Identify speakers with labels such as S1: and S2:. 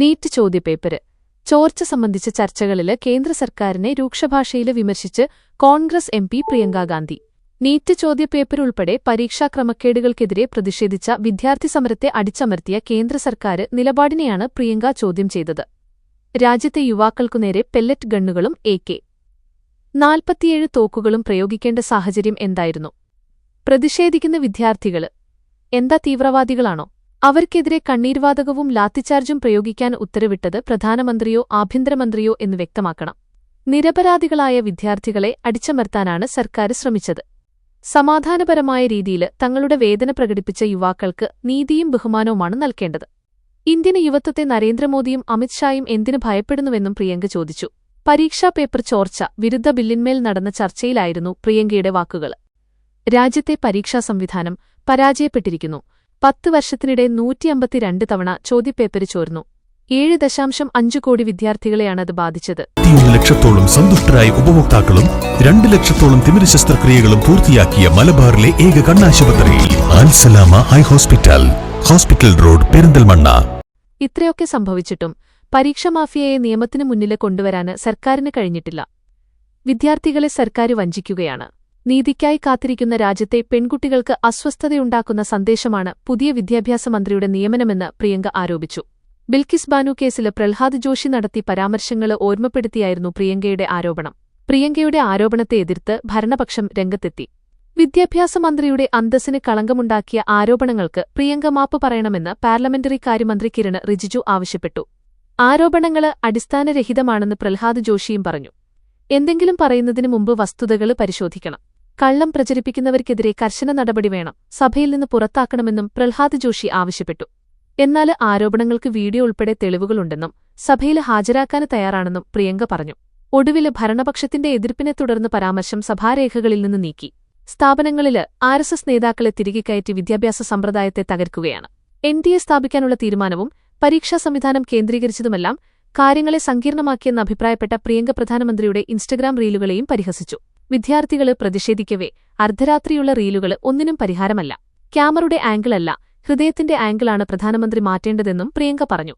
S1: NEET ചോദ്യപേപ്പര് ചോർച്ച സംബന്ധിച്ച ചർച്ചകളില് കേന്ദ്ര സർക്കാരിനെ രൂക്ഷഭാഷയില് വിമർശിച്ച് കോൺഗ്രസ് എംപി പ്രിയങ്കാ ഗാന്ധി. നീറ്റ് ചോദ്യപേപ്പറുൾപ്പെടെ പരീക്ഷാ ക്രമക്കേടുകൾക്കെതിരെ പ്രതിഷേധിച്ച വിദ്യാർത്ഥി സമരത്തെ അടിച്ചമർത്തിയ കേന്ദ്ര സർക്കാര് നിലപാടിനെയാണ് പ്രിയങ്ക ചോദ്യം ചെയ്തത്. രാജ്യത്തെ യുവാക്കൾക്കുനേരെ പെല്ലറ്റ് ഗണ്ണുകളും AK-47 തോക്കുകളും പ്രയോഗിക്കേണ്ട സാഹചര്യം എന്തായിരുന്നു? പ്രതിഷേധിക്കുന്ന വിദ്യാർത്ഥികള് എന്താ തീവ്രവാദികളാണോ? അവർക്കെതിരെ കണ്ണീർവാതകവും ലാത്തിച്ചാർജും പ്രയോഗിക്കാൻ ഉത്തരവിട്ടത് പ്രധാനമന്ത്രിയോ ആഭ്യന്തരമന്ത്രിയോ എന്ന് വ്യക്തമാക്കണം. നിരപരാധികളായ വിദ്യാർത്ഥികളെ അടിച്ചമർത്താനാണ് സർക്കാർ ശ്രമിച്ചത്. സമാധാനപരമായ രീതിയില് തങ്ങളുടെ വേദന പ്രകടിപ്പിച്ച യുവാക്കൾക്ക് നീതിയും ബഹുമാനവുമാണ് നൽകേണ്ടത്. ഇന്ത്യൻ യുവത്വത്തെ നരേന്ദ്രമോദിയും അമിത്ഷായും എന്തിനു ഭയപ്പെടുന്നുവെന്നും പ്രിയങ്ക ചോദിച്ചു. പരീക്ഷാ പേപ്പർ ചോർച്ച വിരുദ്ധ ബില്ലിന്മേൽ നടന്ന ചർച്ചയിലായിരുന്നു പ്രിയങ്കയുടെ വാക്കുകൾ. രാജ്യത്തെ പരീക്ഷാ സംവിധാനം പരാജയപ്പെട്ടിരിക്കുന്നു. 10 വർഷത്തിനിടെ 152 തവണ ചോദ്യപേപ്പര് ചോർന്നു. 7.5 കോടി വിദ്യാർത്ഥികളെയാണ് അത് ബാധിച്ചത്.
S2: 1 ലക്ഷത്തോളം സന്തുഷ്ടരായ ഉപഭോക്താക്കളും 2 ലക്ഷത്തോളം തിമിര ശസ്ത്രക്രിയകളും പൂർത്തിയാക്കിയ മലബാറിലെ ഏക കണ്ണാശുപത്രി Al Salama high hospital, hospital road, Perinthalmanna.
S1: ഇത്രയൊക്കെ സംഭവിച്ചിട്ടും പരീക്ഷ മാഫിയയെ നിയമത്തിനു മുന്നില് കൊണ്ടുവരാന് സർക്കാരിന് കഴിഞ്ഞിട്ടില്ല. വിദ്യാർത്ഥികളെ സർക്കാർ വഞ്ചിക്കുകയാണ്. നീതിക്കായി കാത്തിരിക്കുന്ന രാജ്യത്തെ പെൺകുട്ടികൾക്ക് അസ്വസ്ഥതയുണ്ടാക്കുന്ന സന്ദേശമാണ് പുതിയ വിദ്യാഭ്യാസ മന്ത്രിയുടെ നിയമനമെന്ന് പ്രിയങ്ക ആരോപിച്ചു. ബിൽക്കിസ് ബാനു കേസില് പ്രഹ്ലാദ് ജോഷി നടത്തി പരാമർശങ്ങള് ഓർമ്മപ്പെടുത്തിയായിരുന്നു പ്രിയങ്കയുടെ ആരോപണം. പ്രിയങ്കയുടെ ആരോപണത്തെ എതിർത്ത് ഭരണപക്ഷം രംഗത്തെത്തി. വിദ്യാഭ്യാസ മന്ത്രിയുടെ അന്തസ്സിന് കളങ്കമുണ്ടാക്കിയ ആരോപണങ്ങൾക്ക് പ്രിയങ്ക മാപ്പ് പറയണമെന്ന് പാർലമെന്ററി കാര്യമന്ത്രി കിരൺ റിജിജു ആവശ്യപ്പെട്ടു. ആരോപണങ്ങള് അടിസ്ഥാനരഹിതമാണെന്ന് പ്രഹ്ലാദ് ജോഷിയും പറഞ്ഞു. എന്തെങ്കിലും പറയുന്നതിനു മുമ്പ് വസ്തുതകള് പരിശോധിക്കണം. കള്ളം പ്രചരിപ്പിക്കുന്നവർക്കെതിരെ കർശന നടപടി വേണം, സഭയിൽ നിന്ന് പുറത്താക്കണമെന്നും പ്രഹ്ലാദ് ജോഷി ആവശ്യപ്പെട്ടു. എന്നാല് ആരോപണങ്ങൾക്ക് വീഡിയോ ഉൾപ്പെടെ തെളിവുകളുണ്ടെന്നും സഭയിൽ ഹാജരാക്കാൻ തയ്യാറാണെന്നും പ്രിയങ്ക പറഞ്ഞു. ഒടുവില് ഭരണപക്ഷത്തിന്റെ എതിർപ്പിനെ തുടർന്ന് പരാമർശം സഭാരേഖകളിൽ നിന്ന് നീക്കി. സ്ഥാപനങ്ങളില് RSS നേതാക്കളെ തിരികെ കയറ്റി വിദ്യാഭ്യാസ സമ്പ്രദായത്തെ തകർക്കുകയാണ്. NDA സ്ഥാപിക്കാനുള്ള തീരുമാനവും പരീക്ഷാ സംവിധാനം കേന്ദ്രീകരിച്ചതുമെല്ലാം കാര്യങ്ങളെ സങ്കീർണമാക്കിയെന്ന് അഭിപ്രായപ്പെട്ട പ്രിയങ്ക പ്രധാനമന്ത്രിയുടെ ഇൻസ്റ്റഗ്രാം റീലുകളെയും പരിഹസിച്ചു. വിദ്യാർത്ഥികള് പ്രതിഷേധിക്കവേ അർദ്ധരാത്രിയുള്ള റീലുകള് ഒന്നിനും പരിഹാരമല്ല. ക്യാമറയുടെ ആംഗിളല്ല, ഹൃദയത്തിന്റെ ആംഗിളാണ് പ്രധാനമന്ത്രി മാറ്റേണ്ടതെന്നും പ്രിയങ്ക പറഞ്ഞു.